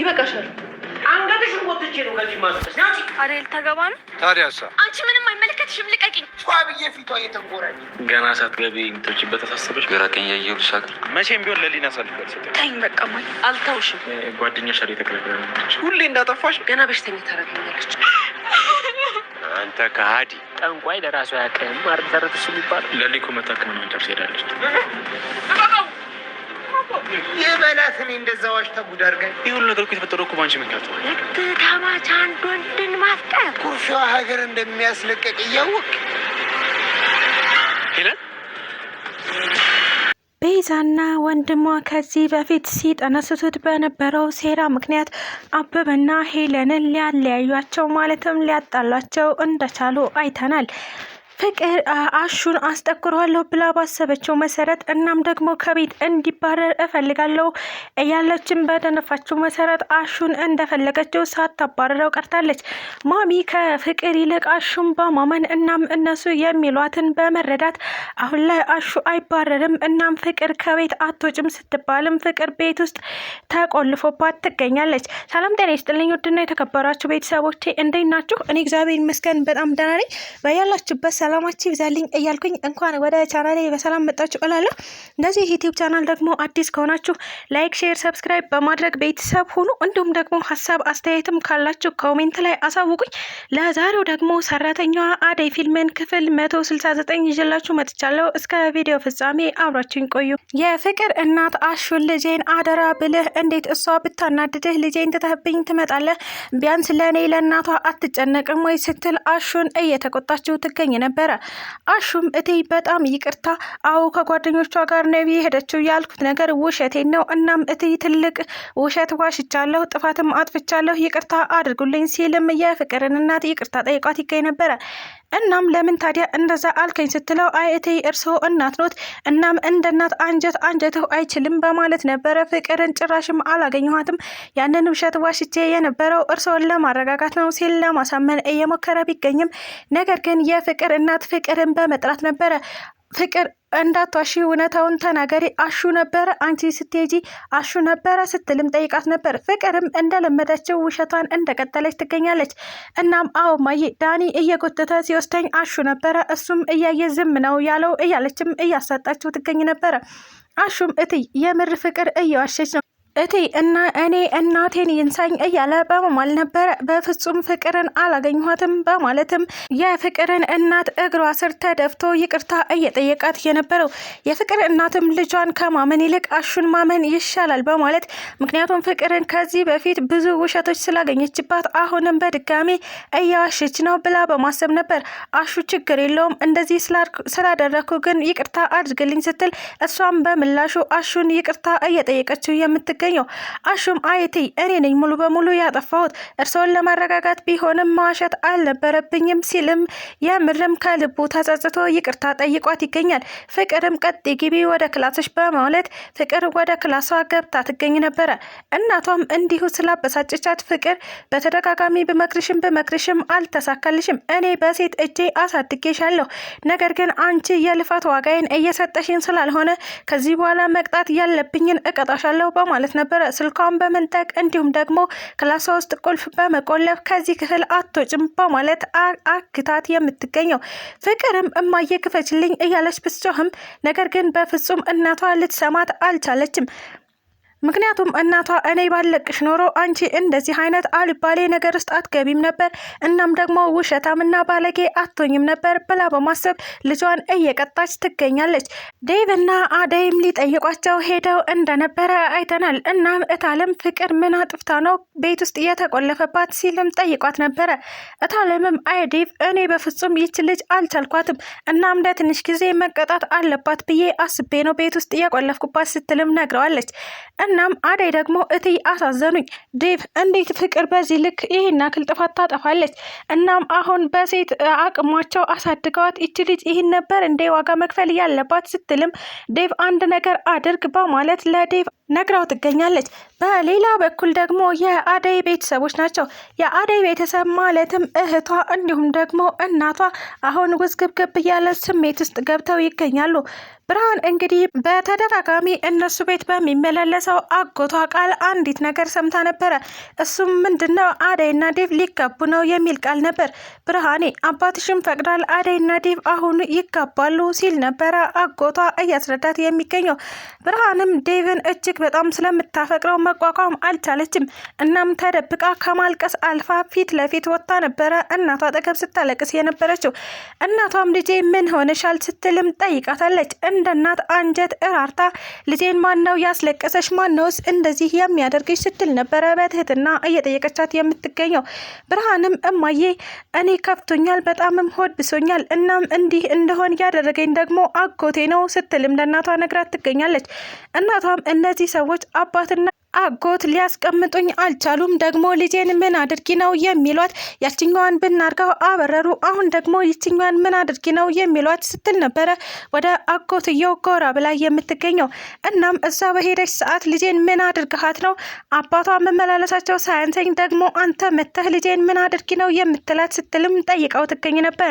ይበቃሻል። አንገትሽን ወጥቼ ነው ከዚህ ማስጠስ ናቺ አሬል ተገባን። ታዲያሳ አንቺ ምንም አይመለከትሽም። ልቀቂኝ። ሷብዬ ፊቷ እየተንቆራኝ ገና ሳትገቢ ምቶችበት ተሳሰበሽ። ግራ ቀኝ ያየሁልሽ አይደል? መቼም ቢሆን ለሊና ሳልፈል ሰጠኝ። ተይኝ በቃ ማይ አልተውሽም። ጓደኛሽ አይደል የተከለከለች ሁሌ እንዳጠፋሽ ገና በሽተኛ ታረጋኛለች። አንተ ከሃዲ ጠንቋይ ለራሱ ያቀም ማርተረትሽ ሊባል ለሊኮ መታከም ነው ደርስ ሄዳለች። የበላት እኔ እንደዛ ዋሽታ ጉድ አድርጋኝ። ይህ ሁሉ ነገር እኮ የተፈጠረው እኮ ባንቺ ምክንያት ነው። ለተማች አንድ ወንድን ማፍቀር ኩርፊዋ ሀገር እንደሚያስለቀቅ እያወቅ ሄለን ቤዛና ወንድሟ ከዚህ በፊት ሲጠነስሱት በነበረው ሴራ ምክንያት አበበና ሄለንን ሊያለያዩቸው ማለትም ሊያጣሏቸው እንደቻሉ አይተናል። ፍቅር አሹን አስጠቅሯለሁ ብላ ባሰበችው መሰረት እናም ደግሞ ከቤት እንዲባረር እፈልጋለሁ እያለችን በደነፋችው መሰረት አሹን እንደፈለገችው ሳታባረረው ቀርታለች። ማሚ ከፍቅር ይልቅ አሹን በማመን እናም እነሱ የሚሏትን በመረዳት አሁን ላይ አሹ አይባረርም እናም ፍቅር ከቤት አትወጭም ስትባልም ፍቅር ቤት ውስጥ ተቆልፎባት ትገኛለች። ሰላም ጤና ይስጥልኝ ውድና የተከበራችሁ ቤተሰቦቼ እንዴት ናችሁ? እኔ እግዚአብሔር ይመስገን በጣም ደህና ነኝ። በያላችሁበት ሰላማችሁ ይብዛልኝ እያልኩኝ እንኳን ወደ ቻናሌ በሰላም መጣችሁ እላለሁ። እንደዚህ ዩቲዩብ ቻናል ደግሞ አዲስ ከሆናችሁ ላይክ፣ ሼር፣ ሰብስክራይብ በማድረግ ቤተሰብ ሁኑ። እንዲሁም ደግሞ ሀሳብ አስተያየትም ካላችሁ ኮሜንት ላይ አሳውቁኝ። ለዛሬው ደግሞ ሰራተኛዋ አደይ ፊልምን ክፍል 169 ይዤላችሁ መጥቻለሁ። እስከ ቪዲዮ ፍጻሜ አብራችሁኝ ቆዩ። የፍቅር እናት አሹን ልጄን አደራ ብልህ እንዴት እሷ ብታናድድህ ልጄን ትተህብኝ ትመጣለህ? ቢያንስ ለእኔ ለእናቷ አትጨነቅም ወይ ስትል አሹን እየተቆጣችው ትገኝ ነበር። አሹም እቴ በጣም ይቅርታ፣ አዎ ከጓደኞቿ ጋር ነው የሄደችው፣ ያልኩት ነገር ውሸቴን ነው። እናም እቴ ትልቅ ውሸት ዋሽቻለሁ፣ ጥፋትም አጥፍቻለሁ፣ ይቅርታ አድርጉልኝ ሲልም የፍቅርን እናት ይቅርታ ጠይቋት ይገኝ ነበረ። እናም ለምን ታዲያ እንደዛ አልከኝ ስትለው አይ እቴ እርስዎ እናት ኖት፣ እናም እንደ እናት አንጀትህ አይችልም በማለት ነበረ። ፍቅርን ጭራሽም አላገኘኋትም፣ ያንን ውሸት ዋሽቼ የነበረው እርስዎን ለማረጋጋት ነው ሲል ለማሳመን እየሞከረ ቢገኝም ነገር ግን የፍቅር እናት ፍቅርን በመጥራት ነበረ። ፍቅር እንዳትዋሺ እውነታውን ተናገሪ፣ አሹ ነበረ አንቺ ስትሄጂ አሹ ነበረ ስትልም ጠይቃት ነበር። ፍቅርም እንደለመደችው ውሸቷን እንደቀጠለች ትገኛለች። እናም አዎ ማዬ ዳኒ እየጎተተ ሲወስደኝ አሹ ነበረ፣ እሱም እያየ ዝም ነው ያለው እያለችም እያሳጣችው ትገኝ ነበረ። አሹም እትይ የምር ፍቅር እየዋሸች ነው እቴ እና እኔ እናቴን ይንሳኝ እያለ በመማል ነበረ። በፍጹም ፍቅርን አላገኘኋትም በማለትም የፍቅርን እናት እግሯ ስር ተደፍቶ ይቅርታ እየጠየቃት የነበረው። የፍቅር እናትም ልጇን ከማመን ይልቅ አሹን ማመን ይሻላል በማለት ምክንያቱም ፍቅርን ከዚህ በፊት ብዙ ውሸቶች ስላገኘችባት አሁንም በድጋሚ እያዋሸች ነው ብላ በማሰብ ነበር። አሹ ችግር የለውም እንደዚህ ስላደረኩ ግን ይቅርታ አድርግልኝ ስትል እሷም በምላሹ አሹን ይቅርታ እየጠየቀችው የምትገኘው። አሹም አይቲ እኔ ነኝ ሙሉ በሙሉ ያጠፋሁት፣ እርስዎን ለማረጋጋት ቢሆንም መዋሸት አልነበረብኝም ሲልም የምርም ከልቡ ተጸጽቶ ይቅርታ ጠይቋት ይገኛል። ፍቅርም ቀጥ ግቢ ወደ ክላስሽ በማለት ፍቅር ወደ ክላሷ ገብታ ትገኝ ነበረ። እናቷም እንዲሁ ስላበሳጨቻት ፍቅር በተደጋጋሚ ብመክርሽም አልተሳካልሽም፣ እኔ በሴት እጄ አሳድጌሻለሁ፣ ነገር ግን አንቺ የልፋት ዋጋዬን እየሰጠሽን ስላልሆነ ከዚህ በኋላ መቅጣት ያለብኝን እቀጣሻለሁ በማለት ነበረ። ስልኳን በመንጠቅ እንዲሁም ደግሞ ክላሷ ውስጥ ቁልፍ በመቆለፍ ከዚህ ክፍል አትወጭም በማለት አግታት የምትገኘው። ፍቅርም እማዬ ክፈችልኝ እያለች ብትጮህም ነገር ግን በፍጹም እናቷ ልትሰማት አልቻለችም። ምክንያቱም እናቷ እኔ ባለቅሽ ኖሮ አንቺ እንደዚህ አይነት አልባሌ ነገር ውስጥ አትገቢም ነበር፣ እናም ደግሞ ውሸታምና ባለጌ አትሆኝም ነበር ብላ በማሰብ ልጇን እየቀጣች ትገኛለች። ዴቭና አደይም ሊጠይቋቸው ሄደው እንደነበረ አይተናል። እናም እታለም ፍቅር ምን አጥፍታ ነው ቤት ውስጥ እየተቆለፈባት ሲልም ጠይቋት ነበረ። እታለምም አይ ዴቭ እኔ በፍጹም ይች ልጅ አልቻልኳትም፣ እናም ለትንሽ ጊዜ መቀጣት አለባት ብዬ አስቤ ነው ቤት ውስጥ እየቆለፍኩባት ስትልም ነግረዋለች። እናም አደይ ደግሞ እትይ አሳዘኑኝ፣ ዴቭ እንዴት ፍቅር በዚህ ልክ ይህን ያክል ጥፋት ታጠፋለች? እናም አሁን በሴት አቅሟቸው አሳድገዋት ይች ልጅ ይህን ነበር እንደ ዋጋ መክፈል ያለባት ስትልም ዴቭ አንድ ነገር አድርግ በማለት ለዴቭ ነግራው ትገኛለች። በሌላ በኩል ደግሞ የአደይ ቤተሰቦች ናቸው። የአደይ ቤተሰብ ማለትም እህቷ እንዲሁም ደግሞ እናቷ አሁን ውዝግብግብ ያለ ስሜት ውስጥ ገብተው ይገኛሉ። ብርሃን እንግዲህ በተደጋጋሚ እነሱ ቤት በሚመላለሰው አጎቷ ቃል አንዲት ነገር ሰምታ ነበረ። እሱም ምንድነው አደይና ዴቭ ሊጋቡ ነው የሚል ቃል ነበር። ብርሃኔ አባትሽም ፈቅዳል አደይና ዴቭ አሁን ይጋባሉ ሲል ነበረ አጎቷ እያስረዳት የሚገኘው። ብርሃንም ዴቭን እጅግ በጣም ስለምታፈቅረው መቋቋም አልቻለችም። እናም ተደብቃ ከማልቀስ አልፋ ፊት ለፊት ወጥታ ነበረ እናቷ አጠገብ ስታለቅስ የነበረችው። እናቷም ልጄ ምን ሆነሻል ስትልም ጠይቃታለች። እንደ እናት አንጀት እራርታ ልጄን ማነው ያስለቀሰሽ? ማነውስ እንደዚህ የሚያደርግሽ? ስትል ነበረ በትህትና እየጠየቀቻት የምትገኘው። ብርሃንም እማዬ እኔ ከፍቶኛል፣ በጣምም ሆድ ብሶኛል። እናም እንዲህ እንደሆን ያደረገኝ ደግሞ አጎቴ ነው ስትልም ለእናቷ ነግራት ትገኛለች። እናቷም እነዚህ ሰዎች አባትና አጎት ሊያስቀምጡኝ አልቻሉም። ደግሞ ልጄን ምን አድርጊ ነው የሚሏት? ያችኛዋን ብናርጋው አበረሩ፣ አሁን ደግሞ ይችኛዋን ምን አድርጊ ነው የሚሏት ስትል ነበረ ወደ አጎትየው ጎራ ብላ የምትገኘው። እናም እዛ በሄደች ሰዓት ልጄን ምን አድርግሃት ነው? አባቷ መመላለሳቸው ሳያንሰኝ ደግሞ አንተ መተህ ልጄን ምን አድርጊ ነው የምትላት? ስትልም ጠይቀው ትገኝ ነበረ።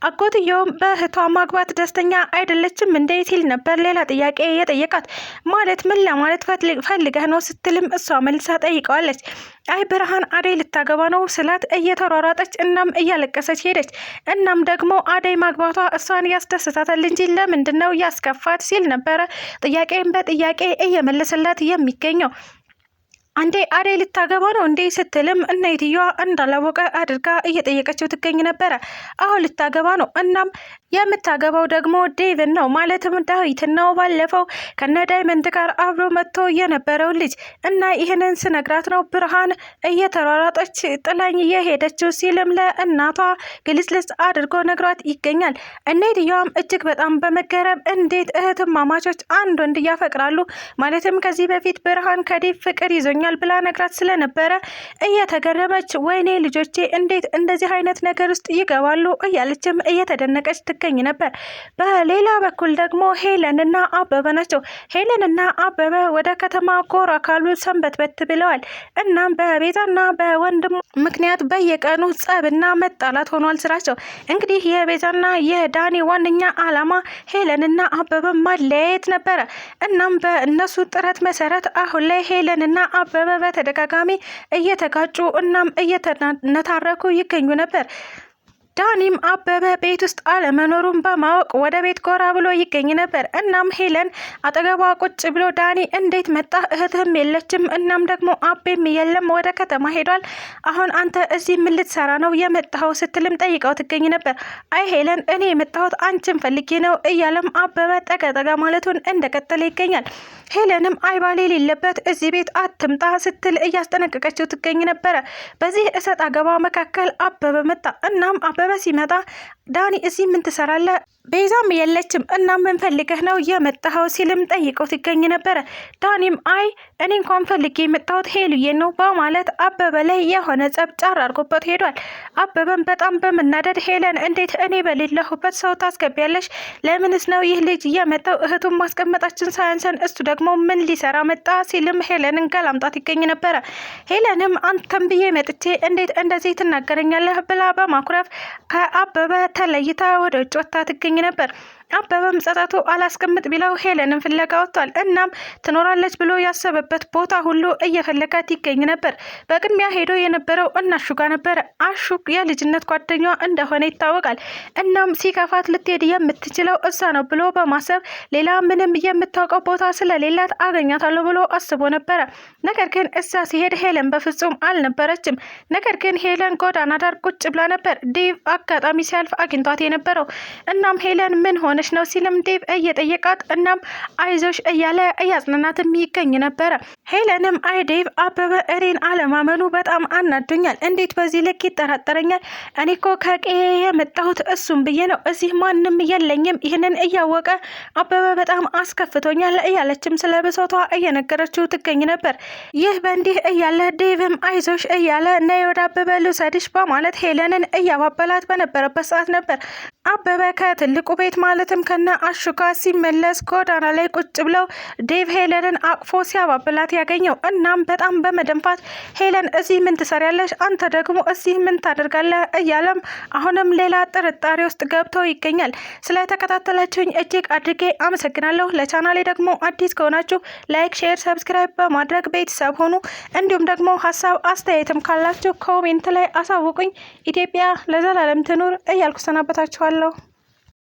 አጎትየውም በእህቷ ማግባት ደስተኛ አይደለችም እንዴ ሲል ነበር ሌላ ጥያቄ የጠየቃት። ማለት ምን ለማለት ፈልገህ ነው ስትልም እሷ መልሳ ጠይቀዋለች። አይ ብርሃን አደይ ልታገባ ነው ስላት እየተሯሯጠች እናም እያለቀሰች ሄደች። እናም ደግሞ አደይ ማግባቷ እሷን ያስደስታታል እንጂ ለምንድን ነው ያስከፋት ሲል ነበረ ጥያቄን በጥያቄ እየመለሰላት የሚገኘው። አንዴ አደይ ልታገባ ነው እንዴ ስትልም እናይትየዋ እንዳላወቀ አድርጋ እየጠየቀችው ትገኝ ነበረ። አሁን ልታገባ ነው። እናም የምታገባው ደግሞ ዴቭን ነው ማለትም ዳዊትን ነው። ባለፈው ከነ ዳይመንድ ጋር አብሮ መጥቶ የነበረው ልጅ እና ይህንን ስነግራት ነው ብርሃን እየተሯሯጠች ጥላኝ እየሄደችው ሲልም ለእናቷ ግልጽልጽ አድርጎ ነግሯት ይገኛል። እናይትየዋም እጅግ በጣም በመገረም እንዴት እህትማማቾች አንድ ወንድ ያፈቅራሉ? ማለትም ከዚህ በፊት ብርሃን ከዴቭ ፍቅር ይዞኛል ብላ ነግራት ስለነበረ እየተገረመች ወይኔ ልጆቼ እንዴት እንደዚህ አይነት ነገር ውስጥ ይገባሉ እያለችም እየተደነቀች ትገኝ ነበር። በሌላ በኩል ደግሞ ሄለንና አበበ ናቸው። ሄለንና አበበ ወደ ከተማ ጎራ ካሉ ሰንበትበት ብለዋል። እናም በቤዛና በወንድሙ ምክንያት በየቀኑ ጸብና መጣላት ሆኗል ስራቸው። እንግዲህ የቤዛና የዳኒ ዋነኛ አላማ ሄለንና አበበ ማለያየት ነበረ። እናም በእነሱ ጥረት መሰረት አሁን ላይ ሄለንና አበበ በተደጋጋሚ እየተጋጩ እናም እየተነታረኩ ይገኙ ነበር። ዳኒም አበበ ቤት ውስጥ አለመኖሩን በማወቅ ወደ ቤት ጎራ ብሎ ይገኝ ነበር። እናም ሄለን አጠገቧ ቁጭ ብሎ ዳኒ እንዴት መጣ? እህትህም የለችም፣ እናም ደግሞ አቤም የለም፣ ወደ ከተማ ሄዷል። አሁን አንተ እዚህ ምን ልትሰራ ነው የመጣኸው? ስትልም ጠይቀው ትገኝ ነበር። አይ ሄለን እኔ የመጣሁት አንቺን ፈልጌ ነው እያለም አበበ ጠጋ ማለቱን እንደቀጠለ ይገኛል። ሄለንም አይባሌ የሌለበት እዚህ ቤት አትምጣ ስትል እያስጠነቀቀችው ትገኝ ነበረ። በዚህ እሰጥ አገባ መካከል አበበ መጣ። እናም አበበ ሲመጣ ዳኒ እዚህ ምን ትሰራለህ? ቤዛም የለችም እና ምን ፈልገህ ነው የመጣኸው? ሲልም ጠይቀው ሲገኝ ነበረ። ዳኒም አይ እኔ እንኳን ፈልጌ የመጣሁት ሄሉዬን ነው በማለት አበበ ላይ የሆነ ጸብ ጫር አድርጎበት ሄዷል። አበበም በጣም በመናደድ ሄለን እንዴት እኔ በሌለሁበት ሰው ታስገቢያለሽ? ለምንስ ነው ይህ ልጅ የመጣው? እህቱን ማስቀመጣችን ሳያንሰን እሱ ደግሞ ምን ሊሰራ መጣ? ሲልም ሄለንን ገላምጣት ይገኝ ነበረ። ሄለንም አንተም ብዬ መጥቼ እንዴት እንደዚህ ትናገረኛለህ? ብላ በማኩረፍ ከአበበ ተለይታ ወደ ውጭ ወጥታ ትገኝ ነበር። አበበም ጸጸቱ አላስቀምጥ ቢለው ሄለንን ፍለጋ ወጥቷል። እናም ትኖራለች ብሎ ያሰበበት ቦታ ሁሉ እየፈለጋት ይገኝ ነበር። በቅድሚያ ሄዶ የነበረው እናሹ ጋር ነበረ። አሹ የልጅነት ጓደኛዋ እንደሆነ ይታወቃል። እናም ሲከፋት ልትሄድ የምትችለው እዛ ነው ብሎ በማሰብ ሌላ ምንም የምታውቀው ቦታ ስለሌላት አገኛታለሁ ብሎ አስቦ ነበረ። ነገር ግን እዛ ሲሄድ ሄለን በፍጹም አልነበረችም። ነገር ግን ሄለን ጎዳና ዳር ቁጭ ብላ ነበር ዴቭ አጋጣሚ ሲያልፍ አግኝቷት የነበረው። እናም ሄለን ምን ሆነ ነው ሲልም ዴቭ እየጠየቃት እናም አይዞሽ እያለ እያጽናናትም ይገኝ ነበረ። ሄለንም አይ ዴቭ አበበ እኔን አለማመኑ በጣም አናዶኛል። እንዴት በዚህ ልክ ይጠራጠረኛል? እኔ እኮ ከቀዬ የመጣሁት እሱም ብዬ ነው። እዚህ ማንም የለኝም። ይህንን እያወቀ አበበ በጣም አስከፍቶኛል እያለችም ስለ ብሶቷ እየነገረችው ትገኝ ነበር። ይህ በእንዲህ እያለ ዴቭም አይዞሽ እያለ ነይ ወደ አበበ ልውሰድሽ በማለት ሄለንን እያባበላት በነበረበት ሰዓት ነበር አበበ ከትልቁ ቤት ማለትም ከነ አሹጋ ሲመለስ ጎዳና ላይ ቁጭ ብለው ዴቭ ሄለንን አቅፎ ሲያባብላት ያገኘው። እናም በጣም በመደንፋት ሄለን እዚህ ምን ትሰሪያለሽ? አንተ ደግሞ እዚህ ምን ታደርጋለህ? እያለም አሁንም ሌላ ጥርጣሬ ውስጥ ገብቶ ይገኛል። ስለተከታተላችሁኝ እጅግ አድርጌ አመሰግናለሁ። ለቻናሌ ደግሞ አዲስ ከሆናችሁ ላይክ፣ ሼር፣ ሰብስክራይብ በማድረግ ቤተሰብ ሆኑ። እንዲሁም ደግሞ ሀሳብ አስተያየትም ካላችሁ ኮሜንት ላይ አሳውቁኝ። ኢትዮጵያ ለዘላለም ትኑር እያልኩ ሰናበታችኋለሁ።